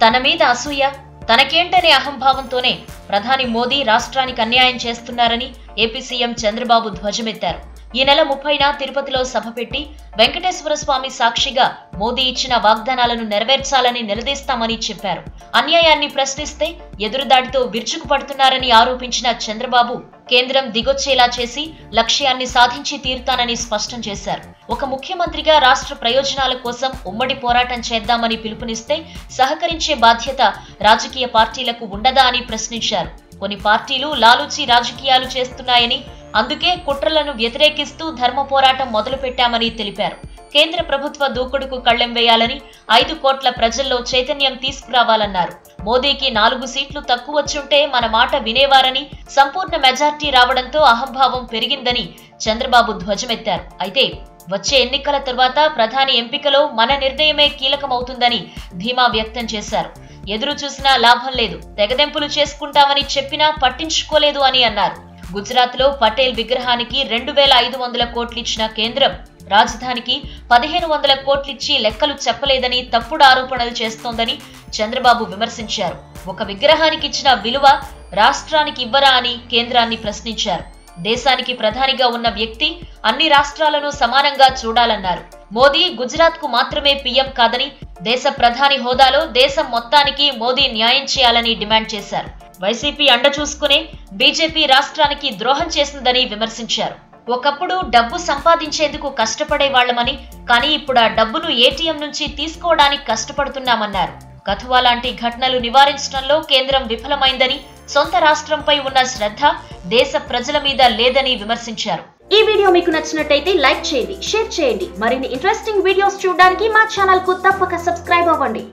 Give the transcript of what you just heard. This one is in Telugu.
తన మీద అసూయ, తనకేంటనే అహంభావంతోనే ప్రధాని మోదీ రాష్ట్రానికి అన్యాయం చేస్తున్నారని ఏపీ సీఎం చంద్రబాబు ధ్వజమెత్తారు. ఈ నెల 30న తిరుపతిలో సభ పెట్టి వెంకటేశ్వర స్వామి సాక్షిగా మోదీ ఇచ్చిన వాగ్దానాలను నెరవేర్చాలని నిలదీస్తామని చెప్పారు. అన్యాయాన్ని ప్రశ్నిస్తే ఎదురుదాడితో విరుచుకుపడుతున్నారని ఆరోపించిన చంద్రబాబు కేంద్రం దిగొచ్చేలా చేసి లక్ష్యాన్ని సాధించి తీరుతానని స్పష్టం చేశారు. ఒక ముఖ్యమంత్రిగా రాష్ట్ర ప్రయోజనాల కోసం ఉమ్మడి పోరాటం చేద్దామని పిలుపునిస్తే సహకరించే బాధ్యత రాజకీయ పార్టీలకు ఉండదా అని ప్రశ్నించారు. కొన్ని పార్టీలు లాలూచి రాజకీయాలు చేస్తున్నాయని, అందుకే కుట్రలను వ్యతిరేకిస్తూ ధర్మ పోరాటం మొదలుపెట్టామని తెలిపారు. కేంద్ర ప్రభుత్వ దూకుడుకు కళ్లెం వేయాలని, 5 కోట్ల ప్రజల్లో చైతన్యం తీసుకురావాలన్నారు. మోదీకి 4 సీట్లు తక్కువ వచ్చుంటే మన మాట వినేవారని, సంపూర్ణ మెజార్టీ రావడంతో అహంభావం పెరిగిందని చంద్రబాబు ధ్వజమెత్తారు. అయితే వచ్చే ఎన్నికల తర్వాత ప్రధాని ఎంపికలో మన నిర్ణయమే కీలకమవుతుందని ధీమా వ్యక్తం చేశారు. ఎదురు చూసినా లాభం లేదు, తెగదెంపులు చేసుకుంటామని చెప్పినా పట్టించుకోలేదు అని అన్నారు. గుజరాత్ లో పటేల్ విగ్రహానికి 2500 కోట్లిచ్చిన కేంద్రం రాజధానికి 1500 కోట్లిచ్చి లెక్కలు చెప్పలేదని తప్పుడు ఆరోపణలు చేస్తోందని చంద్రబాబు విమర్శించారు. ఒక విగ్రహానికి ఇచ్చిన విలువ రాష్ట్రానికి ఇవ్వరా అని కేంద్రాన్ని ప్రశ్నించారు. దేశానికి ప్రధానిగా ఉన్న వ్యక్తి అన్ని రాష్ట్రాలను సమానంగా చూడాలన్నారు. మోదీ గుజరాత్ కు మాత్రమే పీఎం కాదని, దేశ ప్రధాని హోదాలో దేశం మొత్తానికి మోదీ న్యాయం చేయాలని డిమాండ్ చేశారు. వైసీపీ అండ చూసుకునే బీజేపీ రాష్ట్రానికి ద్రోహం చేసిందని విమర్శించారు. ఒకప్పుడు డబ్బు సంపాదించేందుకు కష్టపడే వాళ్లమని, కానీ ఇప్పుడు ఆ డబ్బును ఏటీఎం నుంచి తీసుకోవడానికి కష్టపడుతున్నామన్నారు. కథువా లాంటి ఘటనలు నివారించడంలో కేంద్రం విఫలమైందని, సొంత రాష్ట్రంపై ఉన్న శ్రద్ధ దేశ ప్రజల మీద లేదని విమర్శించారు. ఈ వీడియో మీకు నచ్చినట్టయితే లైక్ చేయండి, షేర్ చేయండి. మరిన్ని ఇంట్రెస్టింగ్ వీడియోస్ చూడడానికి మా ఛానల్ కు తప్పక సబ్స్క్రైబ్ అవ్వండి.